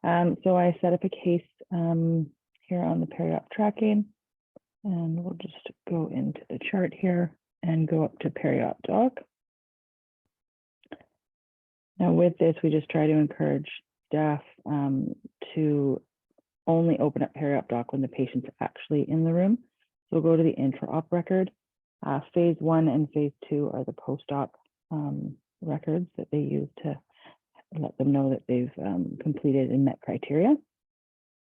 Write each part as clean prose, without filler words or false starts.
So I set up a case here on the Periop tracking, and we'll just go into the chart here and go up to Periopdoc. Now with this, we just try to encourage staff to only open up Periopdoc when the patient's actually in the room. So we'll go to the intra-op record. Phase 1 and phase 2 are the post-op records that they use to let them know that they've completed and met criteria.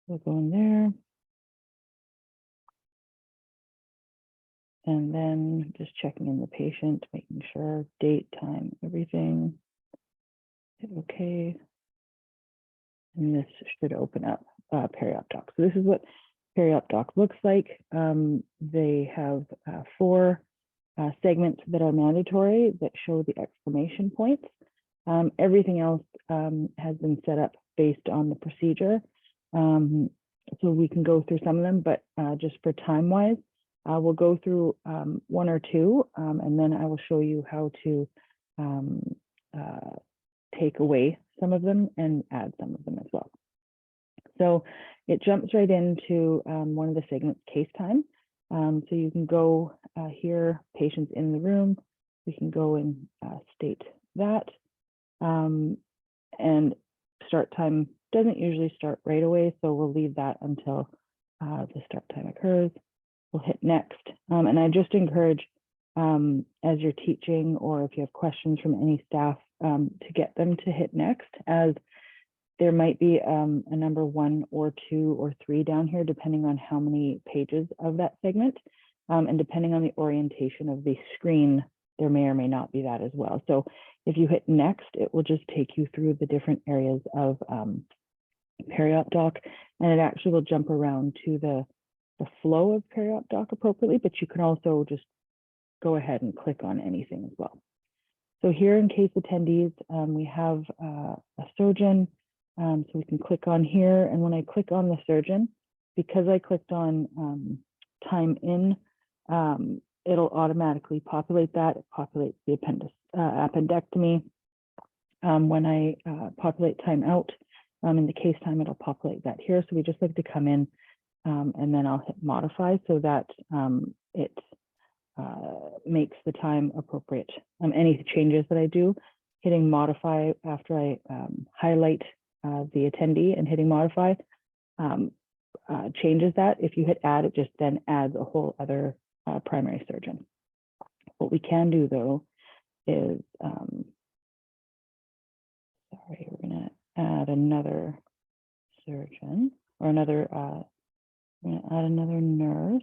We'll go in there. And then just checking in the patient, making sure date, time, everything. Hit OK. And this should open up Periopdoc. So this is what Periopdoc looks like. They have 4 segments that are mandatory that show the exclamation points. Everything else has been set up based on the procedure. So we can go through some of them, but just for time-wise, we'll go through 1 or 2, and then I will show you how to take away some of them and add some of them as well. So it jumps right into one of the segments, case time. So you can go here, patients in the room. We can go and state that. And start time doesn't usually start right away, so we'll leave that until the start time occurs. We'll hit next. And I just encourage, as you're teaching or if you have questions from any staff, to get them to hit next, as there might be a number 1 or 2 or 3 down here, depending on how many pages of that segment. And depending on the orientation of the screen, there may or may not be that as well. So if you hit next, it will just take you through the different areas of Periopdoc, and it actually will jump around to the flow of Periopdoc appropriately, but you can also just go ahead and click on anything as well. So here in case attendees, we have a surgeon, so we can click on here, and when I click on the surgeon, because I clicked on time in, it'll automatically populate that. It populates the appendectomy. When I populate time out, in the case time, it'll populate that here. So we just like to come in and then I'll hit modify so that it makes the time appropriate. Any changes that I do, hitting modify after I highlight the attendee and hitting modify changes that. If you hit add, it just then adds a whole other primary surgeon. What we can do though is, sorry, we're going to add another surgeon or another, we're going to add another nurse.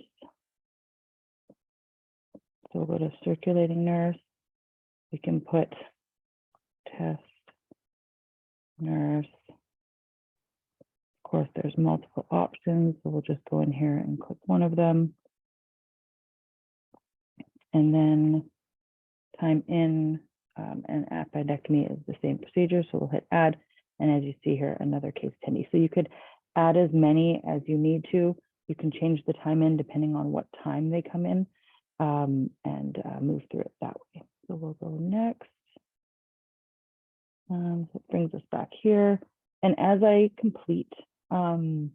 So we'll go to circulating nurse. We can put test nurse. Of course, there's multiple options, so we'll just go in here and click one of them. And then time in and appendectomy is the same procedure, so we'll hit add. And as you see here, another case attendee. So you could add as many as you need to. You can change the time in depending on what time they come in and move through it that way. So we'll go next. So it brings us back here. And as I complete some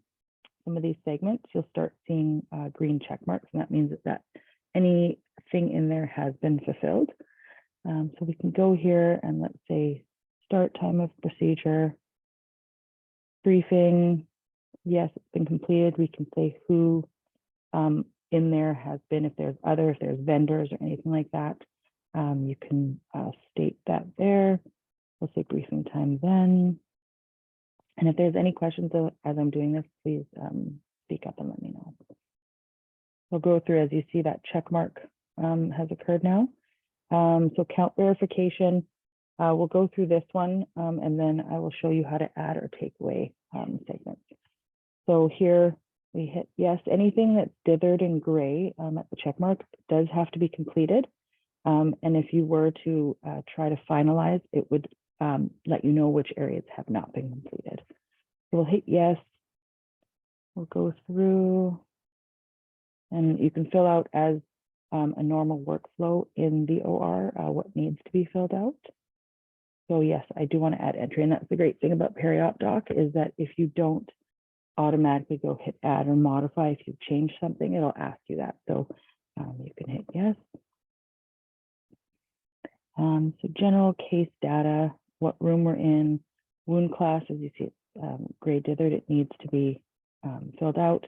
of these segments, you'll start seeing green check marks, and that means that anything in there has been fulfilled. So we can go here and let's say start time of procedure, briefing. Yes, it's been completed. We can say who in there has been, if there's vendors or anything like that. You can state that there. We'll say briefing time then. And if there's any questions as I'm doing this, please speak up and let me know. We'll go through, as you see, that check mark has occurred now. So count verification, we'll go through this one, and then I will show you how to add or take away segments. So here we hit yes. Anything that's dithered in gray at the check mark does have to be completed. And if you were to try to finalize, it would let you know which areas have not been completed. So we'll hit yes. We'll go through, and you can fill out as a normal workflow in the OR what needs to be filled out. So yes, I do want to add entry, and that's the great thing about Periopdoc is that if you don't automatically go hit add or modify, if you change something, it'll ask you that. So you can hit yes. So general case data, what room we're in, wound class, as you see it's gray dithered, it needs to be filled out.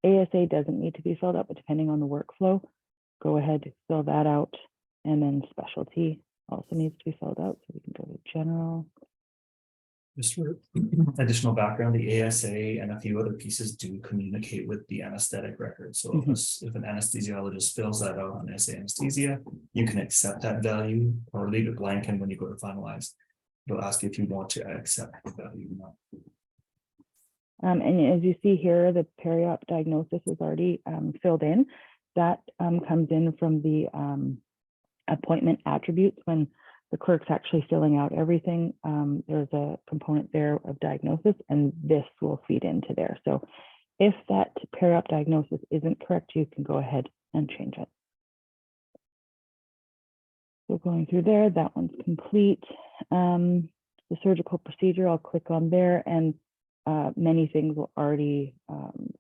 ASA doesn't need to be filled out, but depending on the workflow, go ahead, fill that out. And then specialty also needs to be filled out. So we can go to general. Just for additional background, the ASA and a few other pieces do communicate with the anesthetic record. So if an anesthesiologist fills that out on SA anesthesia, you can accept that value or leave it blank. And when you go to finalize, it'll ask you if you want to accept the value or not. And as you see here, the Periop diagnosis is already filled in. That comes in from the appointment attributes when the clerk's actually filling out everything. There's a component there of diagnosis, and this will feed into there. So if that Periop diagnosis isn't correct, you can go ahead and change it. So going through there, that one's complete. The surgical procedure, I'll click on there, and many things will already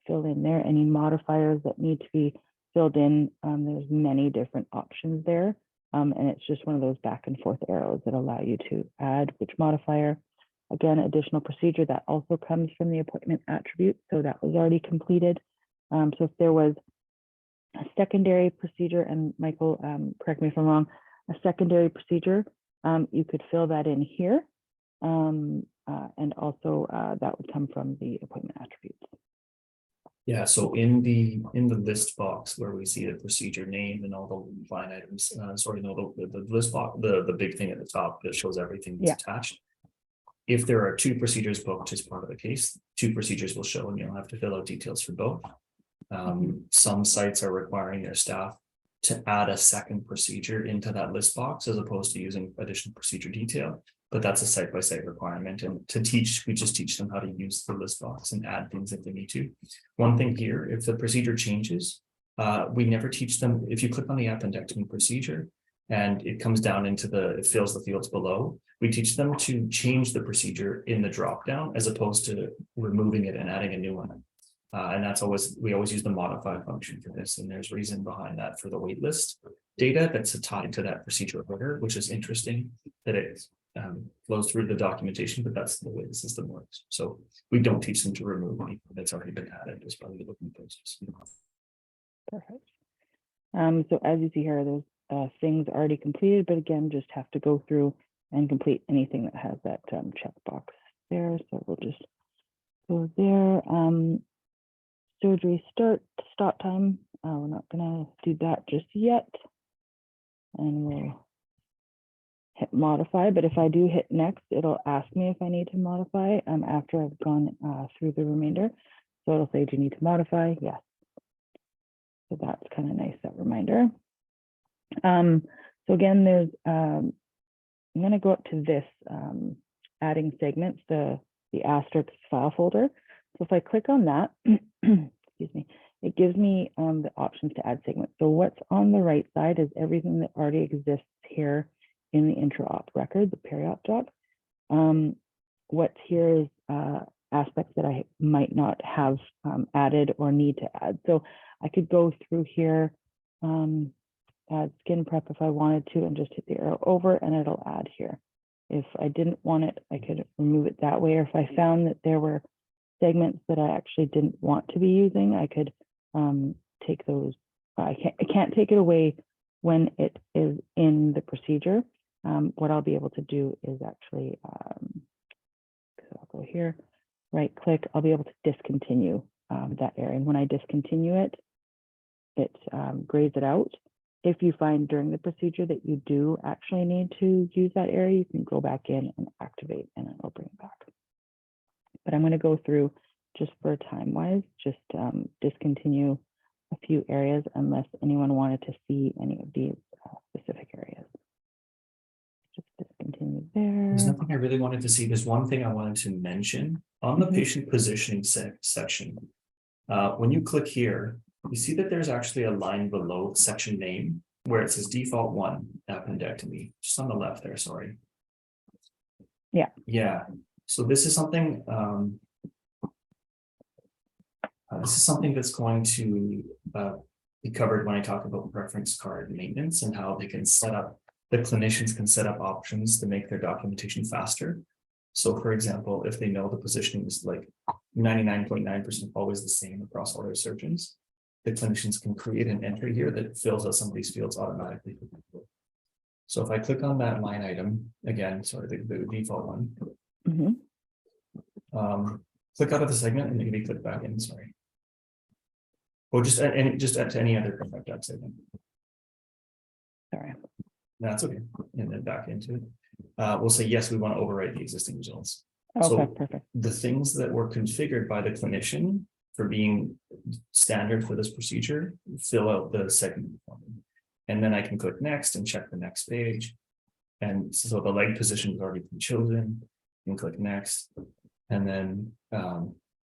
fill in there. Any modifiers that need to be filled in, there's many different options there. And it's just one of those back and forth arrows that allow you to add which modifier. Again, additional procedure that also comes from the appointment attribute. So that was already completed. So if there was a secondary procedure, and Michael, correct me if I'm wrong, a secondary procedure, you could fill that in here. And also that would come from the appointment attributes. Yeah, so in the list box where we see the procedure name and all the line items, the list box, the big thing at the top that shows everything that's attached. If there are 2 procedures booked as part of the case, 2 procedures will show, and you'll have to fill out details for both. Some sites are requiring their staff to add a second procedure into that list box as opposed to using additional procedure detail. But that's a site-by-site requirement. And to teach, we just teach them how to use the list box and add things if they need to. One thing here, if the procedure changes, we never teach them, if you click on the appendectomy procedure and it comes down into it fills the fields below, we teach them to change the procedure in the drop-down as opposed to removing it and adding a new one. And that's we always use the modify function for this. And there's reason behind that for the wait list data that's tied to that procedure order, which is interesting that it flows through the documentation, but that's the way the system works. So we don't teach them to remove anything that's already been added as part of the booking process. Perfect. So as you see here, there's things already completed, but again, just have to go through and complete anything that has that checkbox there. So we'll just go there. Surgery stop time. We're not gonna do that just yet. And we'll hit modify, but if I do hit next, it'll ask me if I need to modify after I've gone through the remainder. So it'll say, do you need to modify? Yes. So that's kind of nice, that reminder. So again, there's, I'm gonna go up to this, adding segments, the asterisk file folder. So if I click on that, excuse me, it gives me the options to add segments. So what's on the right side is everything that already exists here in the intra-op record, the Periopdoc. What's here is aspects that I might not have added or need to add. So I could go through here, add skin prep if I wanted to, and just hit the arrow over and it'll add here. If I didn't want it, I could remove it that way. Or if I found that there were segments that I actually didn't want to be using, I could take those. I can't take it away when it is in the procedure. What I'll be able to do is actually, so I'll go here, right click, I'll be able to discontinue that area. And when I discontinue it, it grays it out. If you find during the procedure that you do actually need to use that area, you can go back in and activate and it'll bring it back. But I'm going to go through just for time-wise, just discontinue a few areas unless anyone wanted to see any of these specific areas. Just discontinue there. There's nothing I really wanted to see. There's one thing I wanted to mention on the patient positioning section. When you click here, you see that there's actually a line below section name where it says default 1 appendectomy, just on the left there, sorry. Yeah, so this is something, that's going to be covered when I talk about preference card maintenance and how they can set up, the clinicians can set up options to make their documentation faster. So for example, if they know the positioning is like 99.9% always the same across all their surgeons, the clinicians can create an entry here that fills out some of these fields automatically. So if I click on that line item, again, sorry, the default one, click out of the segment and maybe click back in, sorry. Or just to any other Periopdoc segment. Sorry. That's okay. And then back into it. We'll say, yes, we want to overwrite the existing results. Okay, So perfect. the things that were configured by the clinician for being standard for this procedure, fill out the segment for me. And then I can click next and check the next page. And so the leg position has already been chosen, and click next. And then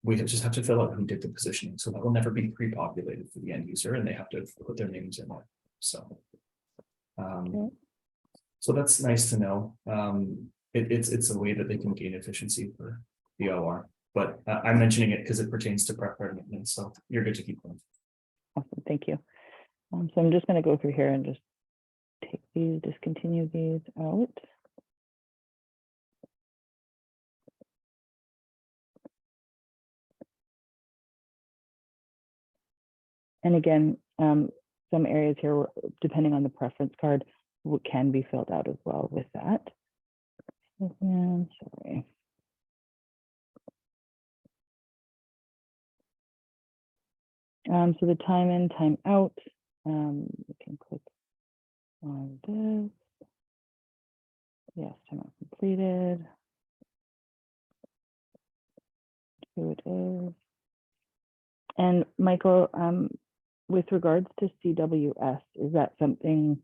we just have to fill out who did the positioning. So that will never be pre-populated for the end user, and they have to put their names in there. So, so that's nice to know. It's a way that they can gain efficiency for the OR. But I'm mentioning it because it pertains to prep card maintenance. So you're good to keep going. Awesome, thank you. So I'm just going to go through here and just take these, discontinue these out. And again, some areas here, depending on the preference card, can be filled out as well with that. Sorry. So the time in, time out, we can click on this. Yes, time out completed. Who it is. And Michael, with regards to CWS, is that something,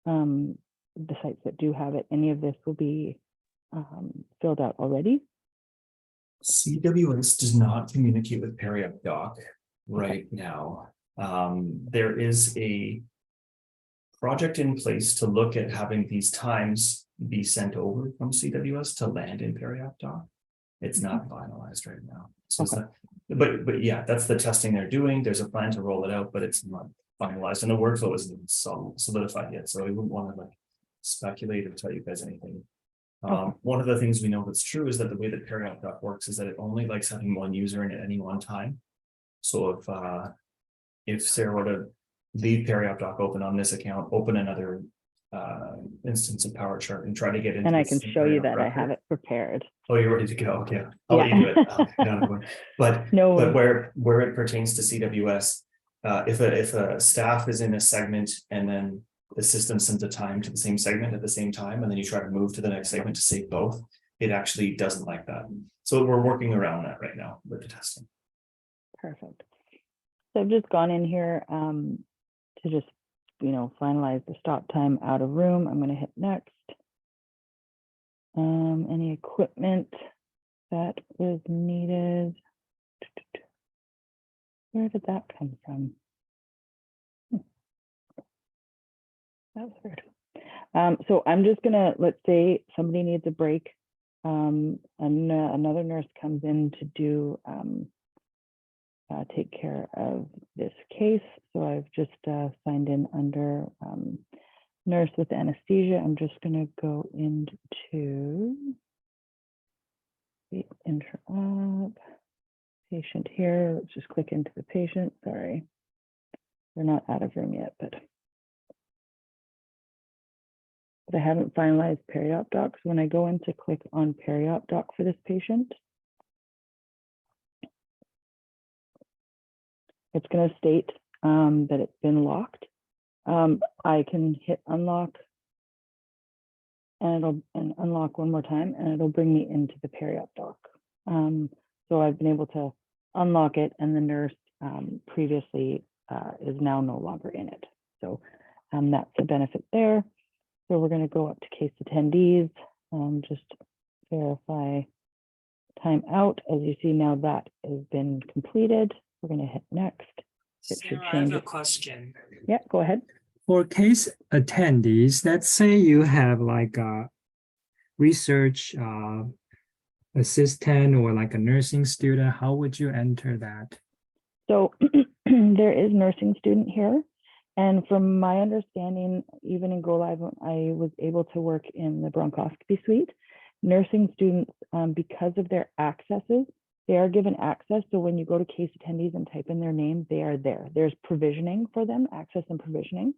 the sites that do have it, any of this will be filled out already? CWS does not communicate with Periopdoc right now. There is a project in place to look at having these times be sent over from CWS to land in Periopdoc. It's not finalized right now. So it's not, but yeah, that's the testing they're doing. There's a plan to roll it out, but it's not finalized, and the workflow isn't even solidified yet. So I wouldn't want to like speculate or tell you guys anything. One of the things we know that's true is that the way that Periopdoc works is that it only likes having one user in at any one time. So if Sarah were to leave Periopdoc open on this account, open another instance of PowerChart and try to get into, and I can show you that record. I have it prepared. Oh, you're ready to go. Okay, I'll let you do it. But where it pertains to CWS, if a staff is in a segment and then the system sends a time to the same segment at the same time, and then you try to move to the next segment to save both, it actually doesn't like that. So we're working around that right now with the testing. Perfect. So I've just gone in here to just, finalize the stop time out of room. I'm going to hit next. Any equipment that was needed. Where did that come from? That was weird. So I'm just gonna, let's say somebody needs a break. And another nurse comes in to do take care of this case. So I've just signed in under nurse with anesthesia. I'm just gonna go into the interop patient here. Let's just click into the patient. Sorry, they're not out of room yet, but I haven't finalized Periopdoc. So when I go in to click on Periopdoc for this patient, it's going to state that it's been locked. I can hit unlock, and unlock one more time, and it'll bring me into the Periopdoc. So I've been able to unlock it, and the nurse previously is now no longer in it. So that's the benefit there. So we're going to go up to case attendees, just verify time out. As you see now, that has been completed. We're going to hit next. It should change. I have a question. Yeah, go ahead. For case attendees, let's say you have like research assistant or like a nursing student, how would you enter that? So there is nursing student here. And from my understanding, even in Go Live, I was able to work in the bronchoscopy suite. Nursing students, because of their accesses, they are given access. So when you go to case attendees and type in their name, they are there. There's provisioning for them, access and provisioning.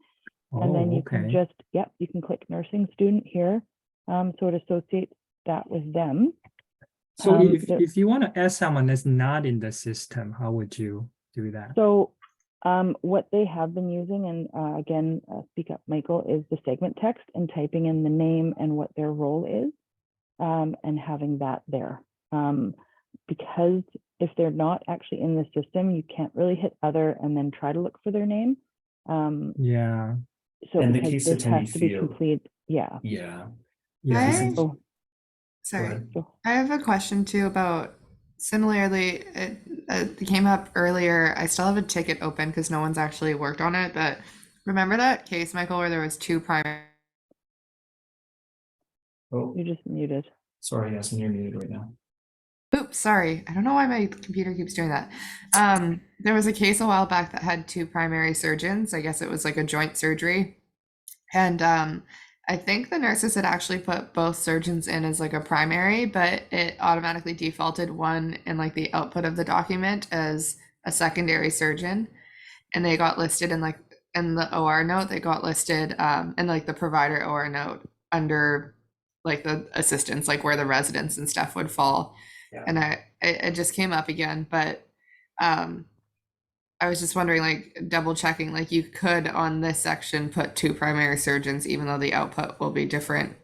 And then you can just, you can click nursing student here. So it associates that with them. So if you want to add someone that's not in the system, how would you do that? So what they have been using, and again, speak up, Michael, is the segment text and typing in the name and what their role is, and having that there. Because if they're not actually in the system, you can't really hit other and then try to look for their name. Yeah. So And the because case this has attendee to be field. complete, yeah. Yeah. Yeah. So, Sorry, so I have a question too about similarly, it came up earlier. I still have a ticket open because no one's actually worked on it, but remember that case, Michael, where there was two primary. Oh, you just muted. sorry, yes, you're muted right now. Oops, sorry. I don't know why my computer keeps doing that. There was a case a while back that had two primary surgeons. I guess it was like a joint surgery. And I think the nurses had actually put both surgeons in as like a primary, but it automatically defaulted one in like the output of the document as a secondary surgeon. And they got listed in like in the OR note, they got listed in like the provider OR note under like the assistants, like where the residents and stuff would fall. Yeah. And it just came up again, but I was just wondering, like double checking, like you could on this section put two primary surgeons, even though the output will be different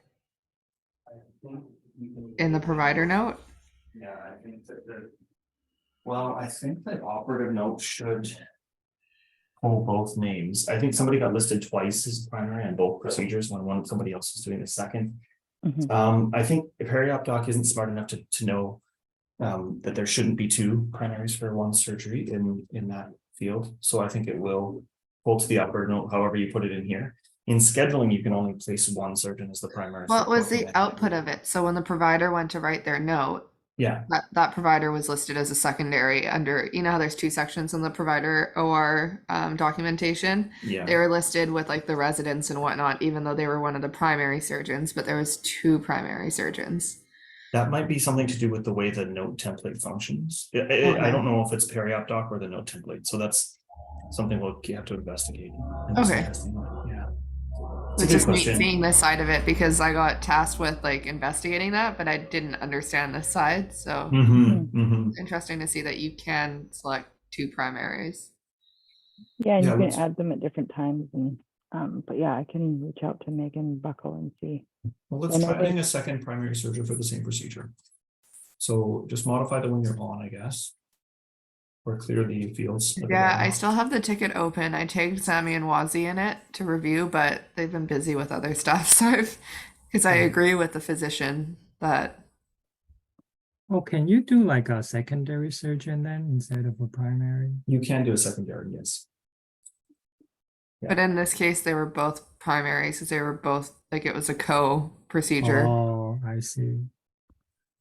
in the provider note. Yeah, I think that well, I think that operative note should hold both names. I think somebody got listed twice as primary on both procedures when somebody else was doing the second. I think Periopdoc isn't smart enough to know that there shouldn't be two primaries for one surgery in that field. So I think it will hold to the operative note, however you put it in here. In scheduling, you can only place one surgeon as the primary. Well, it was the output of it. So when the provider went to write their note, yeah, that provider was listed as a secondary under, you know how there's two sections in the provider OR documentation. yeah. They were listed with like the residents and whatnot, even though they were one of the primary surgeons, but there was two primary surgeons. That might be something to do with the way the note template functions. I don't know if it's Periopdoc or the note template, so that's something we'll have to investigate. Okay. Yeah. It's just me seeing this side of it because I got tasked with like investigating that, but I didn't understand this side. So interesting to see that you can select two primaries. Yeah, and you can add them at different times. And but yeah, I can reach out to Megan Buckle and see. Well, let's try adding a second primary surgeon for the same procedure. So just modify the one you're on, I guess. Or clear the fields. Yeah, I still have the ticket open. I tagged Sammy and Wazi in it to review, but they've been busy with other stuff. So because I agree with the physician that. Oh, can you do like a secondary surgeon then instead of a primary? You can do a secondary, yes. Yeah. But in this case, they were both primaries because they were both like it was a co-procedure. Oh, I see.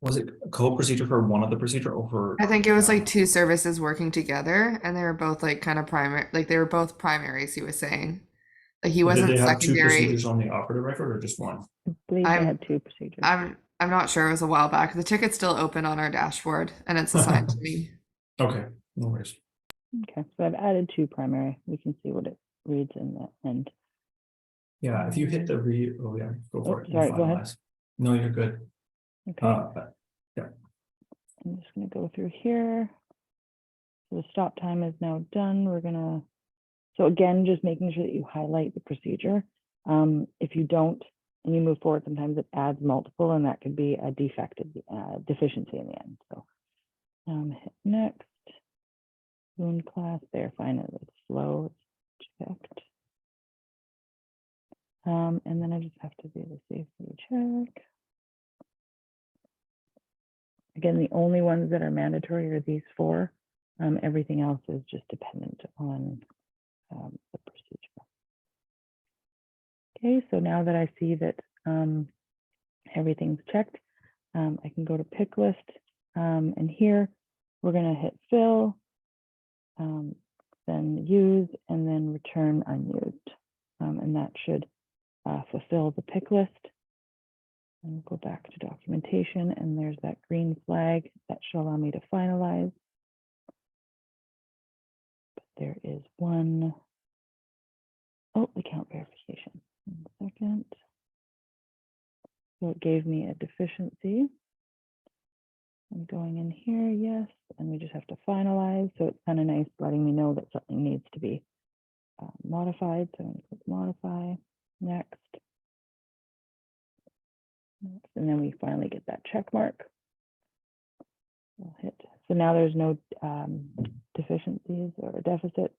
Was it a co-procedure for one of the procedure or for? I think it was like two services working together, and they were both like kind of primary, like they were both primaries. He was saying, like he wasn't secondary. Did they have secondary. two procedures on the operative record or just one? I believe they had two procedures. I'm not sure. It was a while back. The ticket's still open on our dashboard, and it's assigned to me. Okay, no worries. Okay, so I've added two primary. We can see what it reads in the end. Yeah, if you hit the read, oh yeah, go for it. Sorry, go ahead. No, you're good. Okay. Yeah. I'm just going to go through here. So the stop time is now done. We're going to, so again, just making sure that you highlight the procedure. If you don't, and you move forward, sometimes it adds multiple, and that could be a deficiency in the end. So hit next. Wound class, there, fine, it's slow, it's checked. And then I just have to do the safety check. Again, the only ones that are mandatory are these four. Everything else is just dependent on the procedure. Okay, so now that I see that everything's checked. I can go to pick list, and here we're going to hit fill, then use, and then return unused. And that should fulfill the pick list. And go back to documentation, and there's that green flag that should allow me to finalize. But there is one. Oh, account verification. 1 second. So it gave me a deficiency. I'm going in here, yes, and we just have to finalize. So it's kind of nice letting me know that something needs to be modified. So I'm going to click modify, next. And then we finally get that check mark. We'll hit. So now there's no deficiencies or deficit.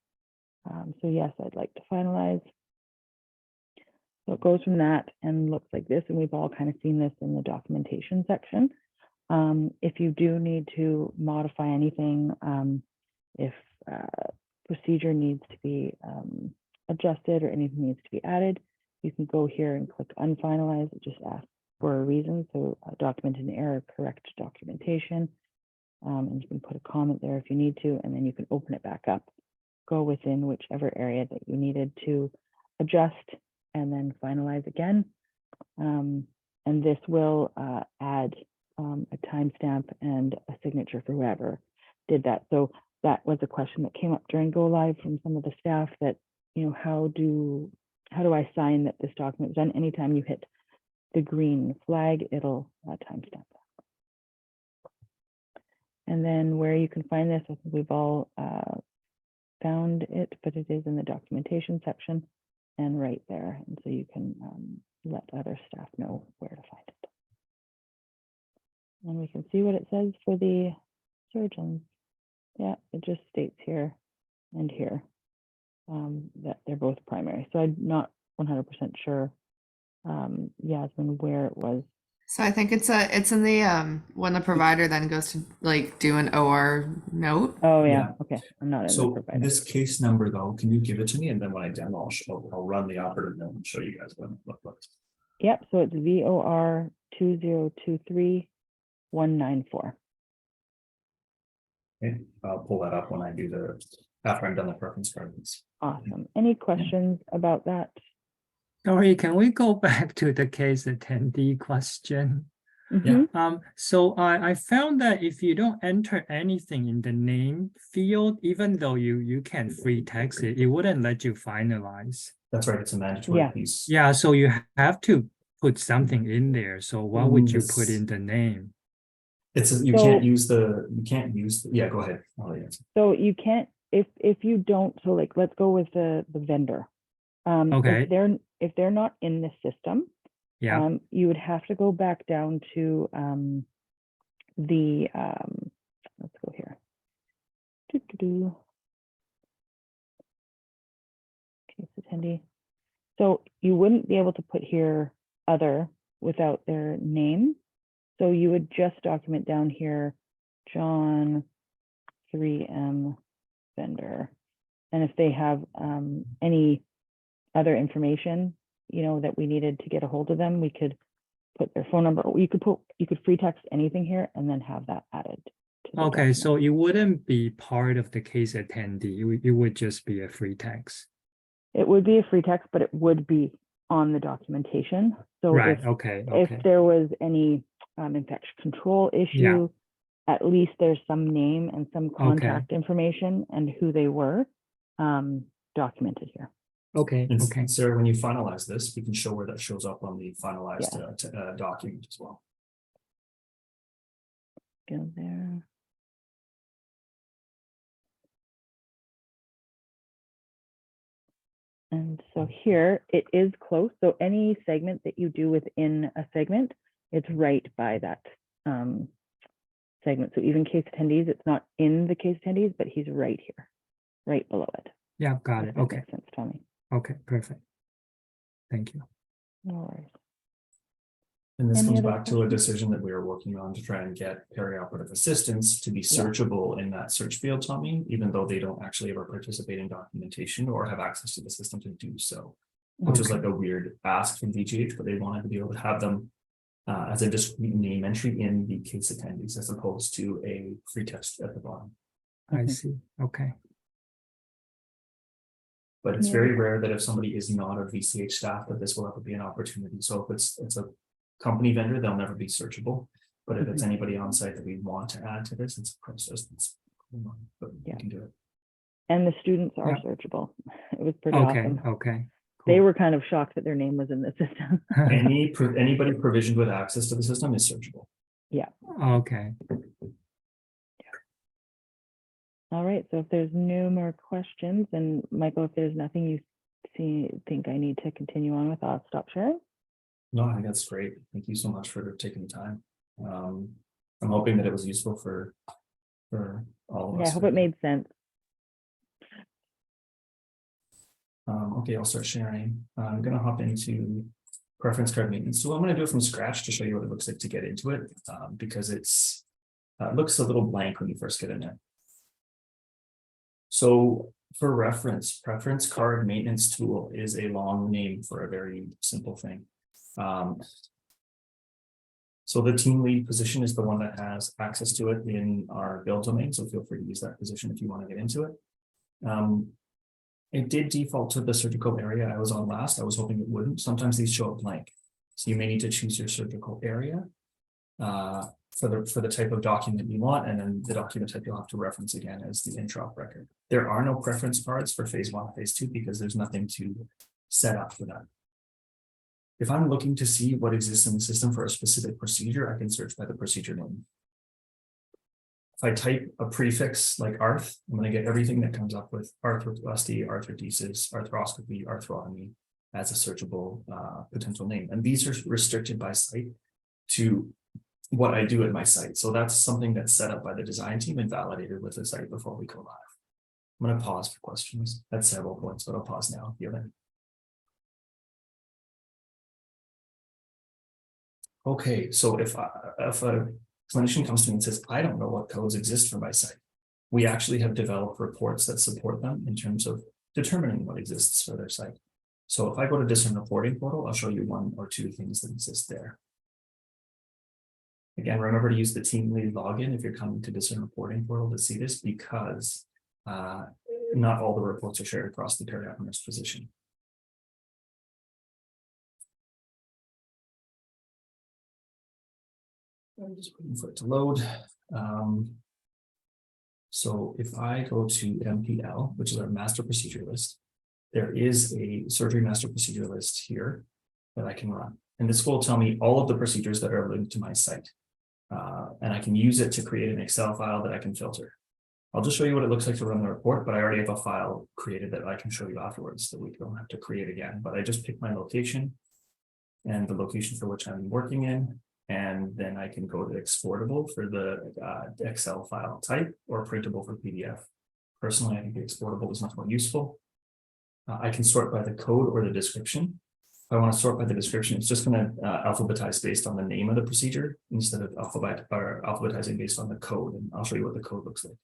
So yes, I'd like to finalize. So it goes from that and looks like this, and we've all kind of seen this in the documentation section. If you do need to modify anything, if procedure needs to be adjusted or anything needs to be added, you can go here and click unfinalize. It just asks for a reason. So document an error, correct documentation. And you can put a comment there if you need to, and then you can open it back up, go within whichever area that you needed to adjust, and then finalize again. And this will add a timestamp and a signature for whoever did that. So that was a question that came up during Go Live from some of the staff that, you know, how do I sign that this document was done? Anytime you hit the green flag, it'll timestamp. And then where you can find this, I think we've all found it, but it is in the documentation section and right there. And so you can let other staff know where to find it. And we can see what it says for the surgeons. Yeah, it just states here and here that they're both primary. So I'm not 100% sure, Yasmin, where it was. So I think it's in the when the provider then goes to like do an OR note. Oh yeah, Yeah. okay. I'm not in the So provider. this case number though, can you give it to me? And then when I demo, I'll run the operative note and show you guys what it looks like. Yep, so it's VOR 2023194. Okay, I'll pull that up when I do after I'm done the preference cards. Awesome. Any questions about that? Sorry, can we go back to the case attendee question? Mhm. So I found that if you don't enter anything in the name field, even though you can free text it, it wouldn't let you finalize. That's right, it's a mandatory Yeah. piece. Yeah, so you have to put something in there. So what would you put in the name? You can't use yeah, go ahead. So you can't, if you don't, so like, let's go with the vendor. Okay. If they're not in the system, Yeah. you would have to go back down to let's go here. Case attendee. So you wouldn't be able to put here other without their name. So you would just document down here, John 3M vendor. And if they have any other information, you know, that we needed to get a hold of them, we could put their phone number. You could free text anything here and then have that added. Okay, document. so it wouldn't be part of the case attendee. It would just be a free text. It would be a free text, but it would be on the documentation. So right. If there was any infection control issue, at least there's some name and some contact information and who they were documented here. Okay. And Sarah, when you finalize this, we can show where that shows up on the finalized document as well. Go there. And so here it is close. So any segment that you do within a segment, it's right by that segment. So even case attendees, it's not in the case attendees, but he's right here, right below it. Yeah, got it. Okay. Makes sense, Tommy. Okay, perfect. Thank you. No worries. And this Any comes other back to a questions? decision that we are working on to try and get perioperative assistance to be searchable in that search field, Tommy, even though they don't actually ever participate in documentation or have access to the system to do so, which is like a weird ask from DGH, but they wanted to be able to have them as a discrete name entry in the case attendees as opposed to a free text at the bottom. I Mhm. see. Okay. But it's Yeah. very rare that if somebody is not a VCH staff, that this will ever be an opportunity. So if it's a company vendor, they'll never be searchable. But if it's anybody on site that we want to add to this, it's a process that's, but Yeah. we can do it. And the students are Yeah. searchable. It was pretty Okay. awesome. Okay. They Cool. were kind of shocked that their name was in the system. Anybody provisioned with access to the system is searchable. Okay. All right, so if there's no more questions, and Michael, if there's nothing you think I need to continue on with, I'll stop sharing. No, I think that's great. Thank you so much for taking the time. I'm hoping that it was useful for all of us. Yeah, I hope it made sense. Okay, I'll start sharing. I'm gonna hop into preference card maintenance. So I'm gonna do it from scratch to show you what it looks like to get into it, because it looks a little blank when you first get in there. So for reference, preference card maintenance tool is a long name for a very simple thing. So the team lead position is the one that has access to it in our build domain. So feel free to use that position if you want to get into it. It did default to the surgical area I was on last. I was hoping it wouldn't. Sometimes these show up blank. So you may need to choose your surgical area for the type of document you want, and then the document type you'll have to reference again as the introp record. There are no preference cards for phase 1 and phase 2 because there's nothing to set up for that. If I'm looking to see what exists in the system for a specific procedure, I can search by the procedure name. If I type a prefix like arth, I'm going to get everything that comes up with arthroplasty, arthrodesis, arthroscopy, arthrotomy as a searchable potential name. And these are restricted by site to what I do at my site. So that's something that's set up by the design team and validated with the site before we go live. I'm going to pause for questions. That's several points, but I'll pause now if you have any. Okay, so if a clinician comes to me and says, I don't know what codes exist for my site, we actually have developed reports that support them in terms of determining what exists for their site. So if I go to Discern Reporting Portal, I'll show you 1 or 2 things that exist there. Again, remember to use the team lead login if you're coming to Discern Reporting Portal to see this, because not all the reports are shared across the Periop nurse position. I'm just waiting for it to load. So if I go to MPL, which is our master procedure list, there is a surgery master procedure list here that I can run. And this will tell me all of the procedures that are linked to my site. And I can use it to create an Excel file that I can filter. I'll just show you what it looks like to run the report, but I already have a file created that I can show you afterwards that we don't have to create again. But I just pick my location and the location for which I'm working in. And then I can go to exportable for the Excel file type or printable for PDF. Personally, I think the exportable is much more useful. I can sort by the code or the description. If I want to sort by the description, it's just going to alphabetize based on the name of the procedure instead of alphabetizing based on the code. And I'll show you what the code looks like.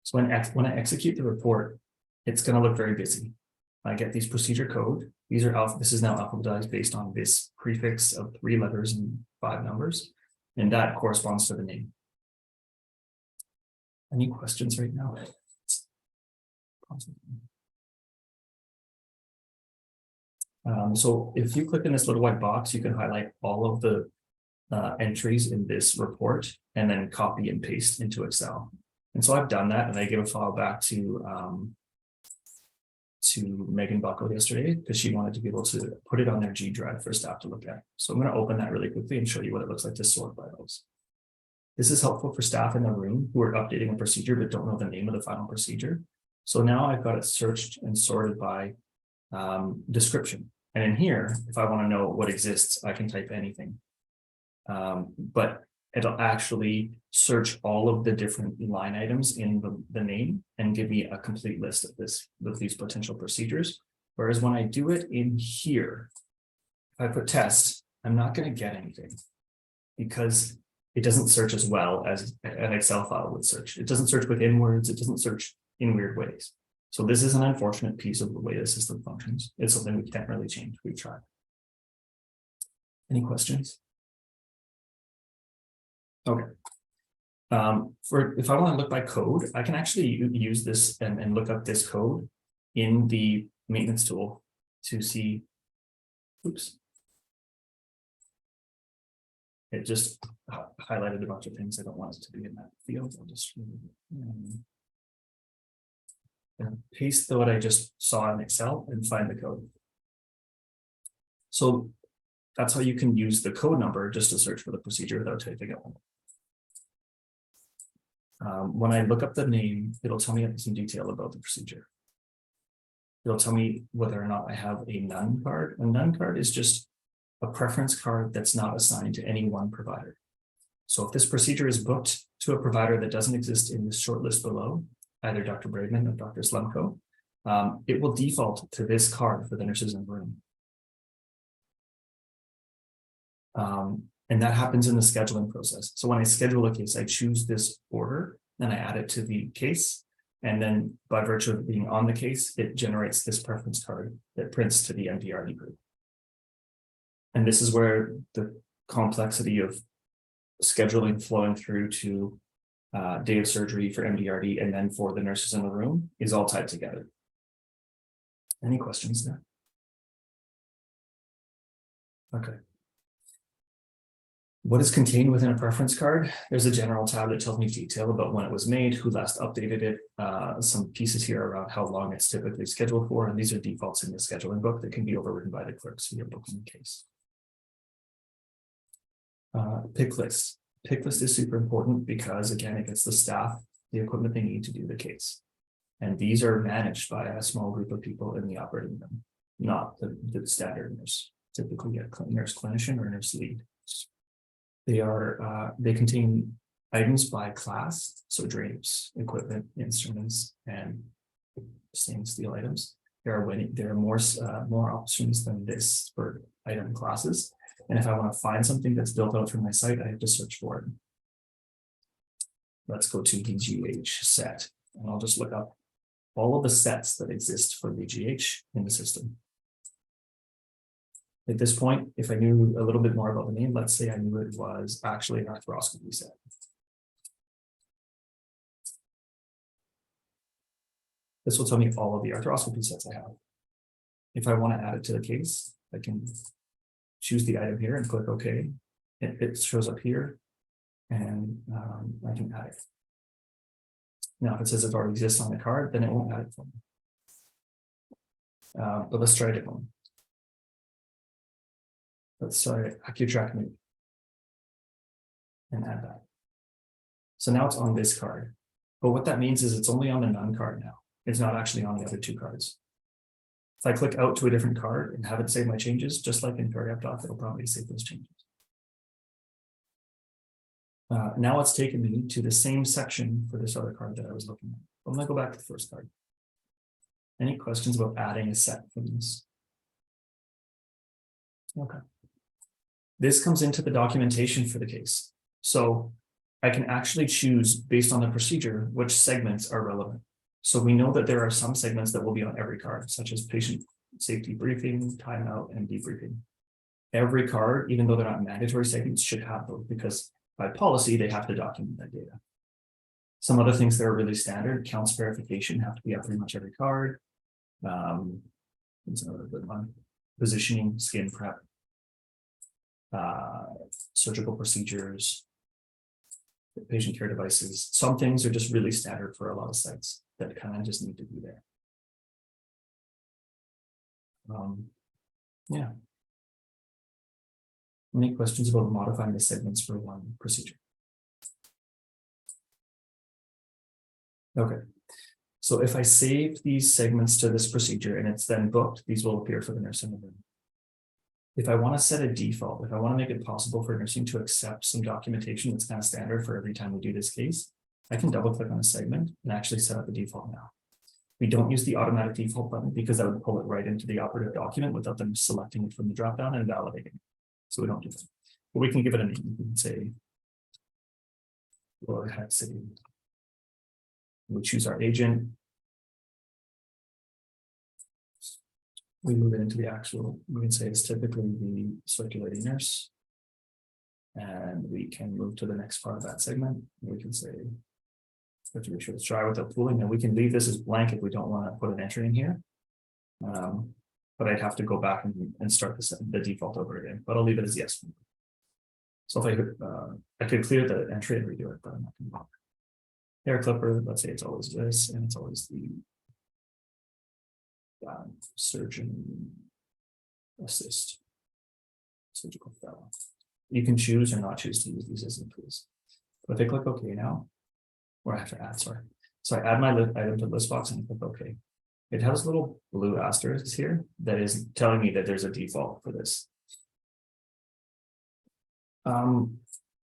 So when I execute the report, it's going to look very busy. I get these procedure code. These are this is now alphabetized based on this prefix of 3 letters and 5 numbers, and that corresponds to the name. Any questions right now? So if you click in this little white box, you can highlight all of the entries in this report and then copy and paste into Excel. And so I've done that, and I gave a file back to Megan Buckle yesterday because she wanted to be able to put it on their G drive for staff to look at. So I'm going to open that really quickly and show you what it looks like to sort by those. This is helpful for staff in the room who are updating a procedure but don't know the name of the final procedure. So now I've got it searched and sorted by description. And in here, if I want to know what exists, I can type anything. But it'll actually search all of the different line items in the name and give me a complete list of these potential procedures. Whereas when I do it in here, if I put test, I'm not going to get anything because it doesn't search as well as an Excel file would search. It doesn't search within words. It doesn't search in weird ways. So this is an unfortunate piece of the way the system functions. It's something we can't really change. We've tried. Any questions? Okay. If I want to look by code, I can actually use this and look up this code in the maintenance tool to see. Oops. It just highlighted a bunch of things I don't want it to be in that field. I'll just and paste what I just saw in Excel and find the code. So that's how you can use the code number just to search for the procedure without typing it. When I look up the name, it'll tell me some detail about the procedure. It'll tell me whether or not I have a none card. A none card is just a preference card that's not assigned to any one provider. So if this procedure is booked to a provider that doesn't exist in this short list below, either Dr. Braidman or Dr. Slumko, it will default to this card for the nurses in the room. And that happens in the scheduling process. So when I schedule a case, I choose this order, then I add it to the case. And then by virtue of being on the case, it generates this preference card that prints to the MDRD group. And this is where the complexity of scheduling flowing through to day of surgery for MDRD and then for the nurses in the room is all tied together. Any questions there? Okay. What is contained within a preference card? There's a general tab that tells me detail about when it was made, who last updated it, some pieces here around how long it's typically scheduled for, and these are defaults in the scheduling book that can be overridden by the clerks for your booking case. Pick list. Pick list is super important because, again, it gets the staff the equipment they need to do the case. And these are managed by a small group of people in the operating room, not the standard nurse. Typically a nurse clinician or nurse lead. They contain items by class, so drapes, equipment, instruments, and stainless steel items. There are more options than this for item classes. And if I want to find something that's built out from my site, I have to search for it. Let's go to the GH set, and I'll just look up all of the sets that exist for the GH in the system. At this point, if I knew a little bit more about the name, let's say I knew it was actually an arthroscopy set. This will tell me all of the arthroscopy sets I have. If I want to add it to the case, I can choose the item here and click OK. It shows up here, and I can add it. Now, if it says it already exists on the card, then it won't add it for me. But let's try a different one. Let's try AccuTrack Move and add that. So now it's on this card. But what that means is it's only on the none card now. It's not actually on the other two cards. If I click out to a different card and have it save my changes, just like in Periopdoc, it'll probably save those changes. Now it's taken me to the same section for this other card that I was looking at. I'm going to go back to the first card. Any questions about adding a set from this? Okay. This comes into the documentation for the case. So I can actually choose based on the procedure, which segments are relevant. So we know that there are some segments that will be on every card, such as patient safety briefing, timeout, and debriefing. Every card, even though they're not mandatory segments, should have those because by policy, they have to document that data. Some other things that are really standard, counts verification have to be on pretty much every card. It's another good one. Positioning, skin prep, surgical procedures, patient care devices. Some things are just really standard for a lot of sites that kind of just need to be there. Yeah. Any questions about modifying the segments for one procedure? Okay. So if I save these segments to this procedure and it's then booked, these will appear for the nurse in the room. If I want to set a default, if I want to make it possible for nursing to accept some documentation that's kind of standard for every time we do this case, I can double click on a segment and actually set up a default now. We don't use the automatic default button because that would pull it right into the operative document without them selecting it from the dropdown and validating it. So we don't do that. But we can give it a name. We can say, or have say, we choose our agent. We move it into the actual, we can say it's typically the circulating nurse. And we can move to the next part of that segment. We can say, let's try without pooling, and we can leave this as blank if we don't want to put an entry in here. But I'd have to go back and start the default over again, but I'll leave it as yes. So if I could clear the entry and redo it, but I'm not going to bother. Hair clipper, let's say it's always this, and it's always the surgeon assist surgical fellow. You can choose or not choose to use these as tools. But if I click OK now, or I have to add, sorry. So I add my item to the list box and click OK. It has little blue asterisks here that is telling me that there's a default for this.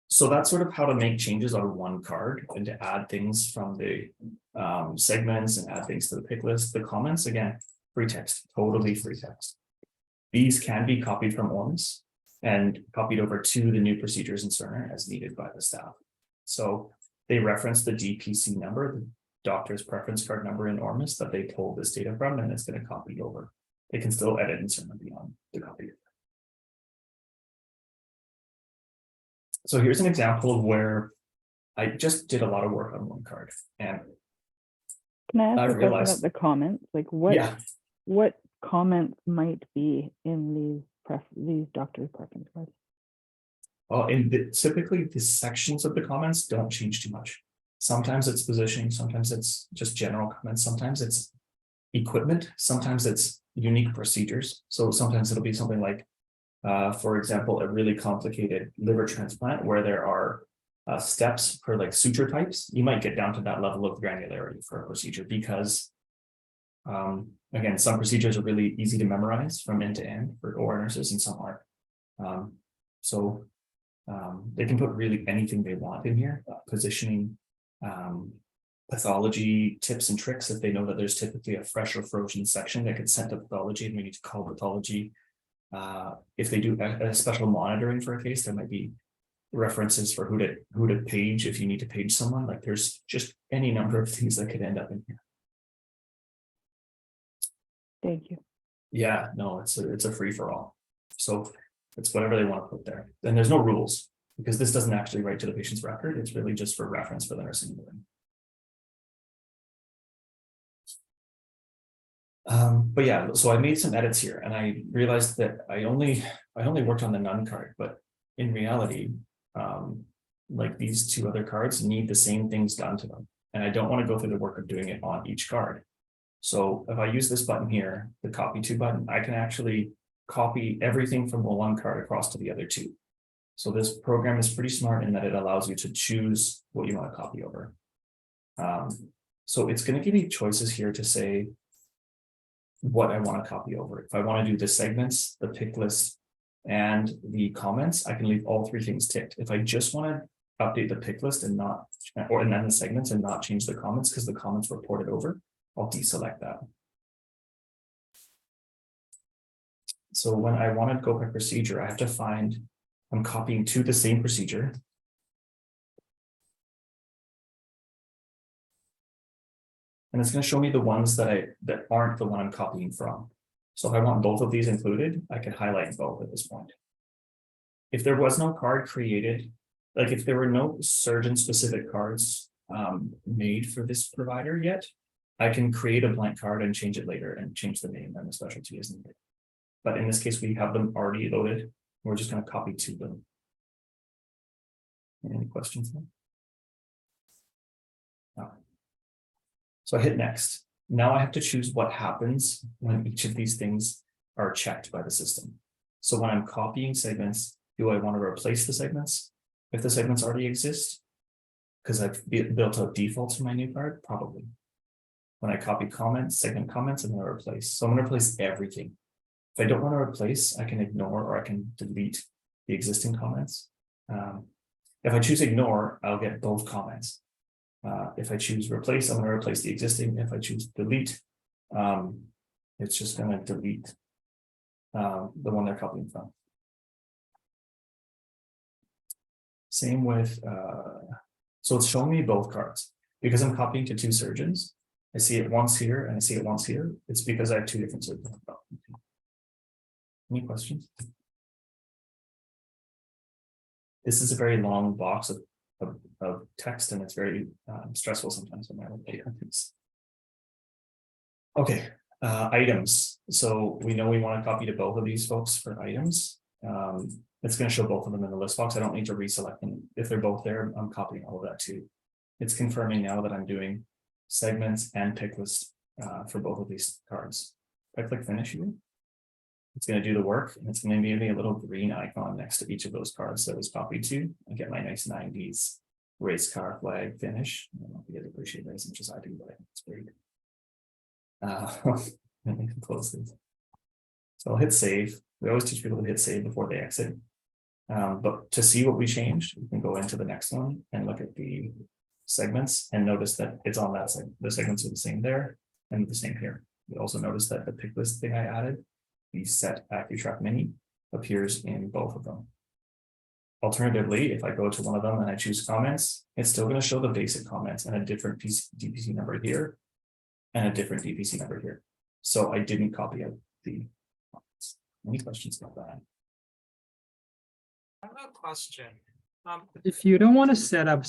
So that's sort of how to make changes on one card and to add things from the segments and add things to the pick list. The comments, again, free text, totally free text. These can be copied from ORMS and copied over to the new procedures in Cerner as needed by the staff. So they reference the DPC number, the doctor's preference card number in ORMS that they pulled this data from, and it's going to copy over. They can still edit in Cerner beyond the copy. So here's an example of where I just did a lot of work on one card, and can I ask I a question realized- about the comments? Like what comments might be in these doctor's preference cards? Well, typically the sections of the comments don't change too much. Sometimes it's positioning, sometimes it's just general comments, sometimes it's equipment, sometimes it's unique procedures. So sometimes it'll be something like, for example, a really complicated liver transplant where there are steps for like suture types. You might get down to that level of granularity for a procedure because, again, some procedures are really easy to memorize from end to end for OR nurses and some aren't. They can put really anything they want in here, positioning, pathology tips and tricks. If they know that there's typically a fresh or frozen section that gets sent to pathology and we need to call pathology. If they do a special monitoring for a case, there might be references for who to page if you need to page someone. Like there's just any number of things that could end up in here. Thank you. Yeah, no, it's a free for all. So it's whatever they want to put there. Then there's no rules because this doesn't actually write to the patient's record. It's really just for reference for the nursing building. But yeah, so I made some edits here and I realized that I only worked on the none card, but in reality, like these two other cards need the same things done to them. And I don't want to go through the work of doing it on each card. So if I use this button here, the copy to button, I can actually copy everything from the one card across to the other two. So this program is pretty smart in that it allows you to choose what you want to copy over. So it's going to give you choices here to say what I want to copy over. If I want to do the segments, the pick list, and the comments, I can leave all three things ticked. If I just want to update the pick list and then the segments and not change the comments because the comments were ported over, I'll deselect that. So when I want to go by procedure, I have to find, I'm copying to the same procedure. And it's going to show me the ones that aren't the one I'm copying from. So if I want both of these included, I can highlight both at this point. If there was no card created, like if there were no surgeon specific cards made for this provider yet, I can create a blank card and change it later and change the name and the specialty as needed. But in this case, we have them already loaded. We're just going to copy to them. Any questions? No. So I hit next. Now I have to choose what happens when each of these things are checked by the system. So when I'm copying segments, do I want to replace the segments if the segments already exist? Because I've built out defaults for my new card? Probably. When I copy comments, segment comments, I'm going to replace. So I'm going to replace everything. If I don't want to replace, I can ignore or I can delete the existing comments. If I choose ignore, I'll get both comments. If I choose replace, I'm going to replace the existing. If I choose delete, it's just going to delete the one they're copying from. Same with, so it's showing me both cards. Because I'm copying to two surgeons, I see it once here and I see it once here. It's because I have two different surgeons. Any questions? This is a very long box of text, and it's very stressful sometimes when I look at things. Okay, items. So we know we want to copy to both of these folks for items. It's going to show both of them in the list box. I don't need to reselect them. If they're both there, I'm copying all of that too. It's confirming now that I'm doing segments and pick list for both of these cards. If I click finish here, it's going to do the work, and it's going to give me a little green icon next to each of those cards that was copied to. I get my nice 90s race car flag finish. I don't know if you guys appreciate that as much as I do, but it's great. Let me close this. So I'll hit save. We always teach people to hit save before they exit. But to see what we changed, we can go into the next one and look at the segments and notice that it's on that side. The segments are the same there and the same here. We also notice that the pick list thing I added, the set AccuTrack Mini, appears in both of them. Alternatively, if I go to one of them and I choose comments, it's still going to show the basic comments and a different DPC number here and a different DPC number here. So I didn't copy out the comments. Any questions about that? I have a question. If you don't want to set up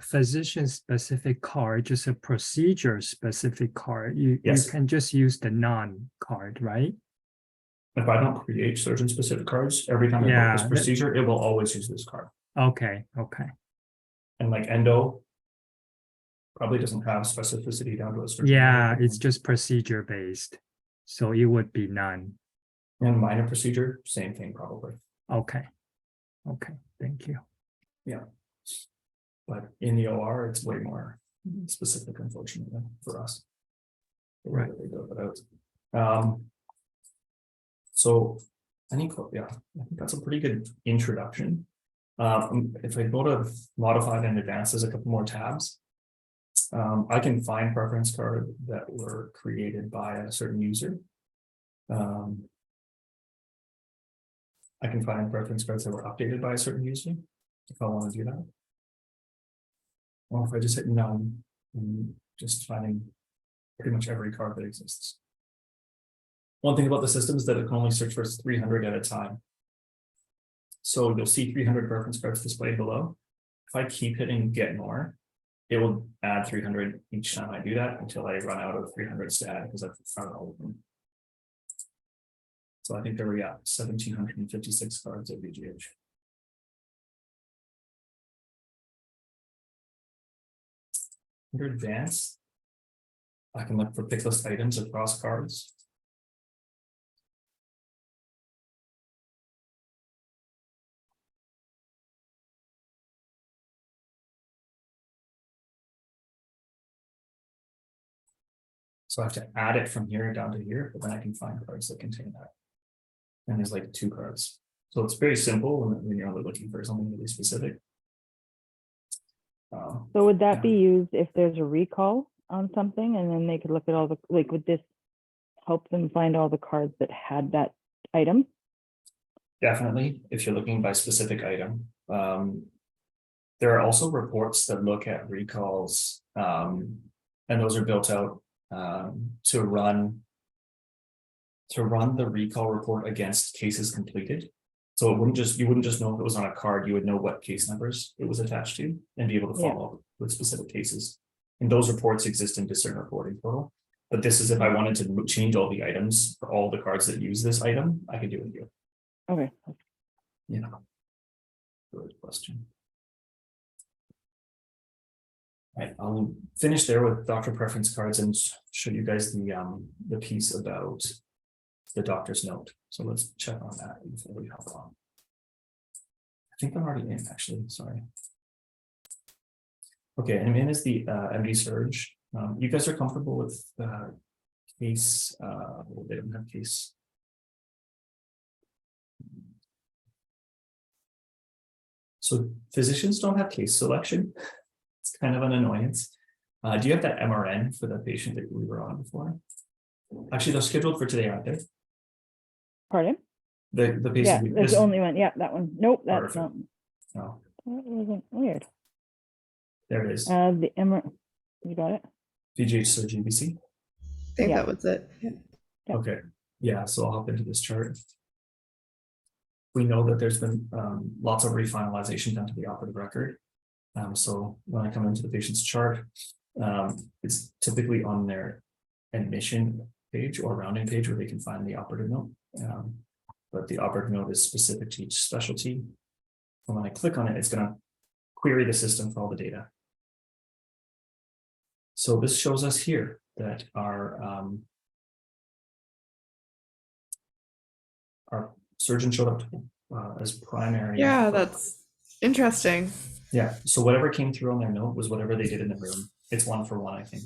physician-specific card, just a procedure-specific card, you can just use the non-card, right? If I don't create surgeon-specific cards, every time I book this procedure, it will always use this card. Okay. And like endo probably doesn't have specificity down to a certain Yeah, it's just procedure-based. So it would be none. And minor procedure, same thing probably. Okay, thank you. Yeah. But in the OR, it's way more specific, unfortunately, for us. Right. They go that out. So I think that's a pretty good introduction. If I go to modified and advanced, there's a couple more tabs. I can find preference cards that were created by a certain user. I can find preference cards that were updated by a certain user if I want to do that. Or if I just hit none, I'm just finding pretty much every card that exists. One thing about the system is that it can only search for 300 at a time. So you'll see 300 preference cards displayed below. If I keep hitting get more, it will add 300 each time I do that until I run out of 300 stat because I've found all of them. So I think there were 1,756 cards at VGH. Under advanced, I can look for pick list items across cards. So I have to add it from here down to here, but then I can find cards that contain that. And there's like 2 cards. So it's very simple when you're only looking for something really specific. So would that be used if there's a recall on something, and then they could look at all the, like, would this help them find all the cards that had that item? Definitely, if you're looking by specific item. There are also reports that look at recalls, and those are built out to run the recall report against cases completed. So it wouldn't just, you wouldn't just know if it was on a card, you would know what case numbers it was attached to and be able to follow up with specific cases. And those reports exist in Discern Reporting Portal. But this is if I wanted to change all the items for all the cards that use this item, I could do it here. Okay. Yeah. Good question. All right, I'll finish there with doctor preference cards and show you guys the piece about the doctor's note. So let's check on that before we hop on. I think I'm already in, actually, sorry. Okay, and in is the MD Surge. You guys are comfortable with case, well, they don't have case. So physicians don't have case selection. It's kind of an annoyance. Do you have that MRN for the patient that we were on before? Actually, they're scheduled for today, aren't they? Pardon? The patient. Yeah, that's the only one. Yeah, that one. Nope, that's Perfect. not. No. That wasn't weird. There it is. The Emer, you got it? VGH Surge GBC. I think that was it. Yeah. Yeah. Okay. Yeah, so I'll hop into this chart. we know that there's been lots of refinalization done to the operative record. So when I come into the patient's chart, it's typically on their admission page or rounding page where they can find the operative note. But the operative note is specific to each specialty. And when I click on it, it's going to query the system for all the data. So this shows us here that our surgeon showed up as primary. Yeah, that's interesting. Yeah, so whatever came through on their note was whatever they did in the room. It's 1-for-1, I think.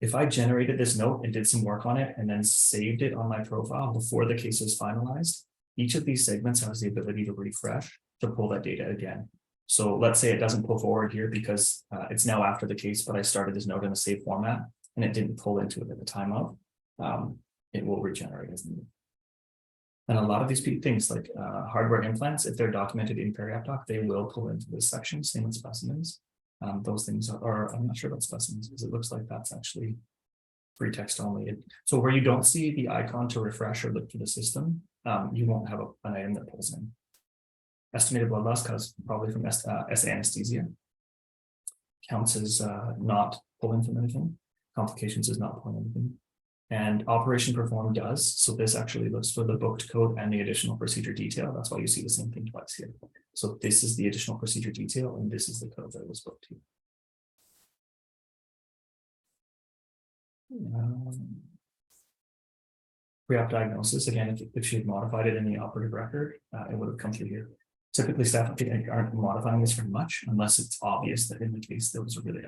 If I generated this note and did some work on it and then saved it on my profile before the case was finalized, each of these segments has the ability to refresh to pull that data again. So let's say it doesn't pull forward here because it's now after the case, but I started this note in a saved format and it didn't pull into it at the time of, it will regenerate as needed. And a lot of these things like hardware implants, if they're documented in Periopdoc, they will pull into this section, same with specimens. Those things are, I'm not sure about specimens because it looks like that's actually free text only. So where you don't see the icon to refresh or look to the system, you won't have an item that pulls in. Estimated blood loss cause probably from SA anesthesia. Counts as not pulling from anything. Complications is not pulling anything. And operation performed does. So this actually looks for the booked code and the additional procedure detail. That's why you see the same thing twice here. So this is the additional procedure detail, and this is the code that was booked here. Pre-op diagnosis, again, if she had modified it in the operative record, it would have come through here. Typically, staff aren't modifying this very much unless it's obvious that in the case there was a really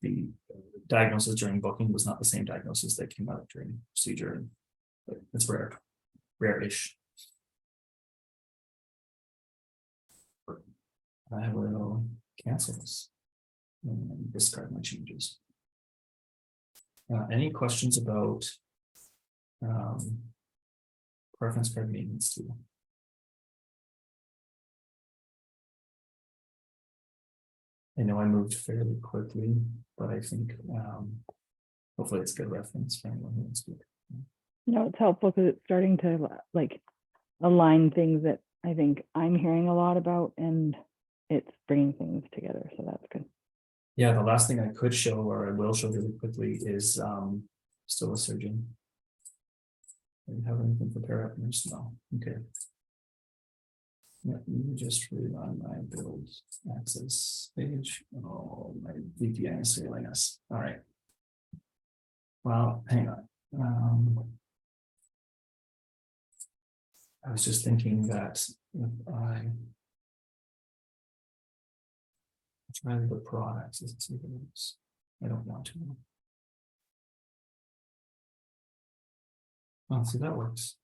the diagnosis during booking was not the same diagnosis that came out during procedure. But it's rare-ish. I will cancel this and discard my changes. Any questions about preference card maintenance tool? I know I moved fairly quickly, but I think hopefully it's good reference for anyone who wants to. No, it's helpful because it's starting to like align things that I think I'm hearing a lot about, and it's bringing things together. So that's good. Yeah, the last thing I could show, or I will show really quickly, is still a surgeon. Do you have anything for Periop nurse? No. Okay. Let me just rerun my build access page. Oh, my VPN is failing us. All right. Well, hang on. I was just thinking that if I try the pro access, let's see if it works. I don't want to. Oh, see, that works.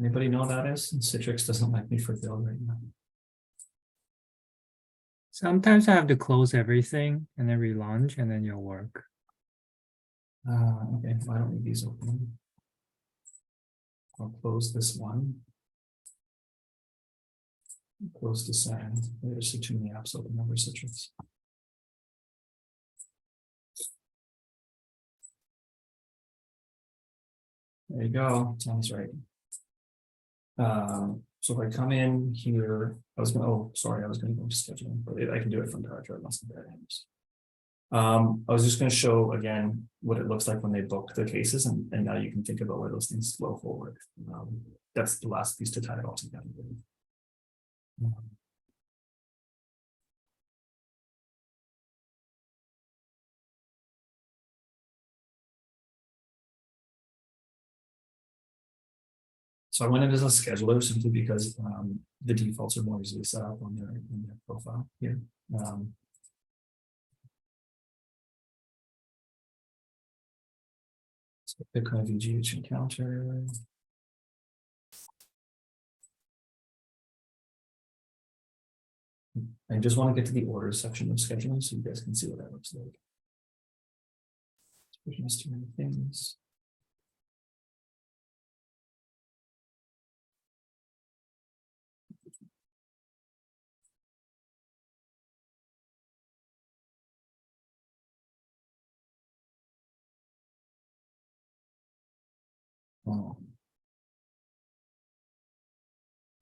Anybody know what that is? And Citrix doesn't like me for build right now. Sometimes I have to close everything and then relaunch and then you'll work. Okay, why don't we these open? I'll close this one. Close to send. There's too many apps open over Citrix. There you go. Sounds right. So if I come in here, I was going to, oh, sorry, I was going to go to scheduling, but I can do it from PowerChart. I was just going to show again what it looks like when they book the cases, and now you can think about where those things flow forward. That's the last piece to tie it all together. So I went in as a scheduler simply because the defaults are more easily set up on their profile here. So Bitcoin VGH encounter. I just want to get to the order section of scheduling so you guys can see what that looks like. There's too many things.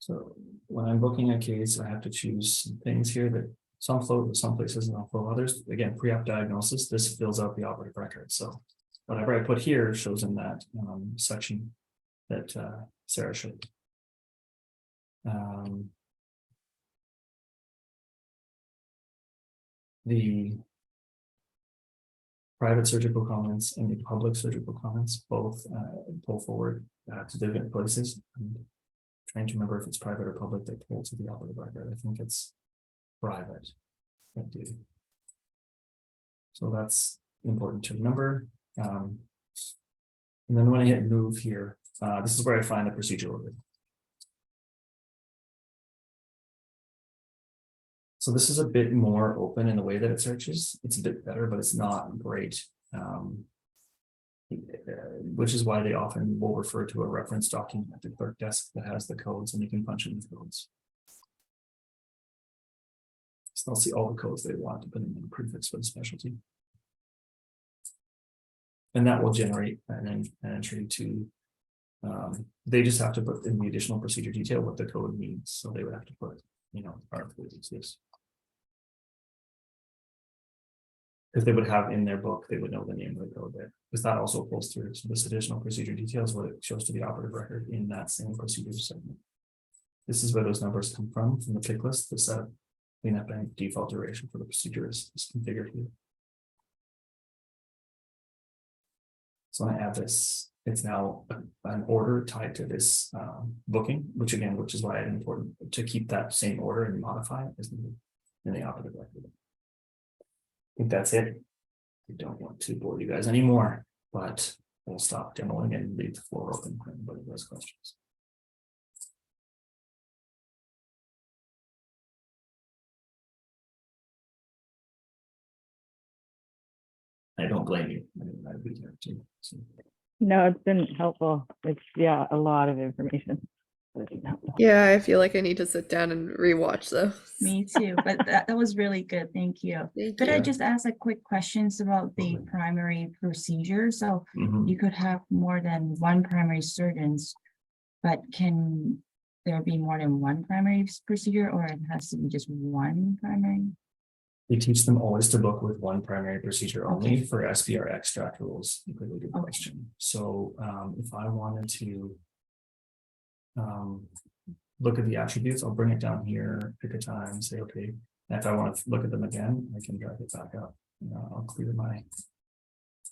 So when I'm booking a case, I have to choose some things here that some flow, some places and I'll flow others. Again, pre-op diagnosis, this fills out the operative record. So whatever I put here shows in that section that Sarah showed. The private surgical comments and the public surgical comments both pull forward to different places. I'm trying to remember if it's private or public that pull to the operative record. I think it's private. That do. So that's important to remember. And then when I hit move here, this is where I find the procedure order. So this is a bit more open in the way that it searches. It's a bit better, but it's not great. Which is why they often will refer to a reference document at the clerk desk that has the codes and you can punch in the codes. So they'll see all the codes they want to put in the prefix for the specialty. And that will generate an entry to, they just have to put in the additional procedure detail what the code means. So they would have to put, you know, this. If they would have in their book, they would know the name of the code there, because that also pulls through. So this additional procedure details what it shows to the operative record in that same procedure segment. This is where those numbers come from the pick list. The set cleanup and default duration for the procedure is configured here. So when I add this, it's now an order tied to this booking, which is why it's important to keep that same order and modify it as needed in the operative record. I think that's it. I don't want to bore you guys anymore, but we'll stop demoing and leave the floor open for anybody who has questions. I don't blame you. I'd be there too. So. No, it's been helpful. It's a lot of information. Yeah, I feel like I need to sit down and rewatch those. Me too, but that was really good. Thank you. Could I just ask a quick questions about the primary procedure? So you could have more than one primary surgeons, but can there be more than one primary procedure, or it has to be just one primary? We teach them always to book with one primary procedure only for SBR extract rules. Really good question. So if I wanted to look at the attributes, I'll bring it down here, pick a time, say, okay, and if I want to look at them again, I can drag it back up. I'll clear my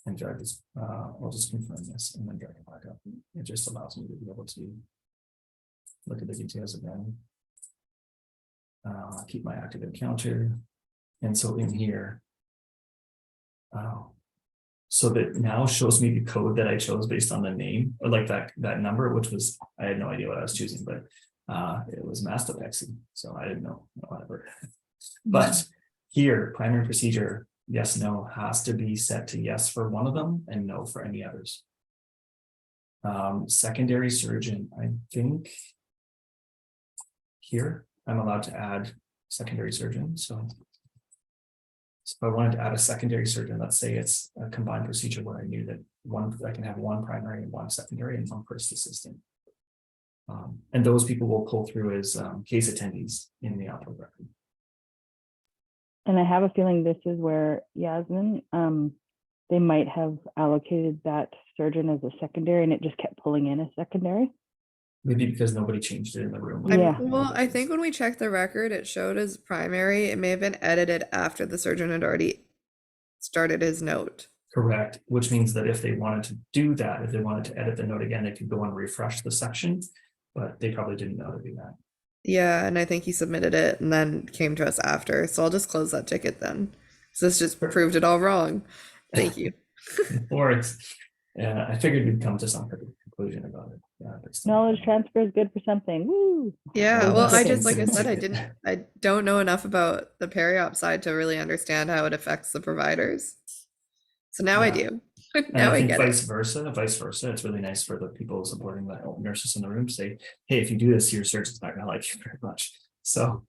and drag this. I'll just confirm this and then drag it back up. It just allows me to be able to look at the details again. Keep my active encounter. And so in here, so that now shows me the code that I chose based on the name, or like that number, which was, I had no idea what I was choosing, but it was mastopexy, so I didn't know, whatever. But here, primary procedure, yes, no, has to be set to yes for one of them and no for any others. Secondary surgeon, I think here I'm allowed to add secondary surgeon. So if I wanted to add a secondary surgeon, let's say it's a combined procedure where I knew that I can have one primary and one secondary and one first assistant. And those people will pull through as case attendees in the operative record. And I have a feeling this is where Yasmin, they might have allocated that surgeon as a secondary and it just kept pulling in a secondary. Maybe because nobody changed it in the room. Yeah. Well, I think when we checked the record, it showed as primary. It may have been edited after the surgeon had already started his note. Correct, which means that if they wanted to do that, if they wanted to edit the note again, they could go and refresh the section, but they probably didn't know to do that. Yeah, and I think he submitted it and then came to us after. So I'll just close that ticket then. So this just proved it all wrong. Thank you. Or I figured we'd come to some conclusion about it. Knowledge transfer is good for something. Woo! Yeah, Well, well, I that's just, like I sense. said, I don't know enough about the Periop side to really understand how it affects the providers. So now I do. And Now I I think get vice it. versa. It's really nice for the people supporting the nurses in the room to say, hey, if you do this, your surgeon's not gonna like you very much. So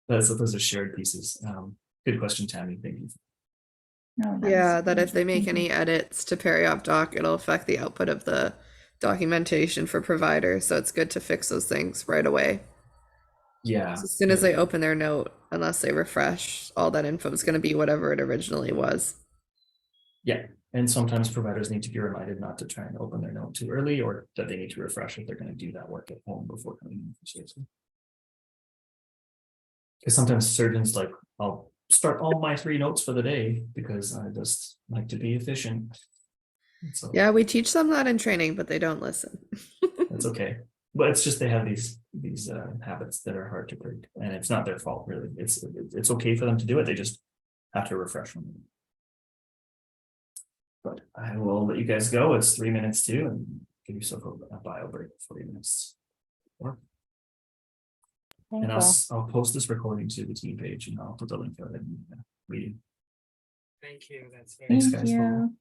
those are shared pieces. Good question, Tammy. Thank you. No, that Yeah, was that good. if they make Thank you. any edits to Periopdoc, it'll affect the output of the documentation for providers. So it's good to fix those things right away. Yeah. So as soon as they open their note, unless they refresh, all that info is going to be whatever it originally was. Yeah, and sometimes providers need to be reminded not to try and open their note too early, or that they need to refresh if they're going to do that work at home before coming in for surgery. Because sometimes surgeons like, I'll start all my 3 notes for the day because I just like to be efficient. So Yeah, we teach them that in training, but they don't listen. that's okay. But it's just they have these habits that are hard to break, and it's not their fault really. It's okay for them to do it. They just have to refresh them. But I will let you guys go. It's 3 minutes too, and give yourself a bio break, 40 minutes. And I'll post this recording to the team page, and I'll put the link for it in the meeting. Thank you. That's very Thanks, Thank guys. you.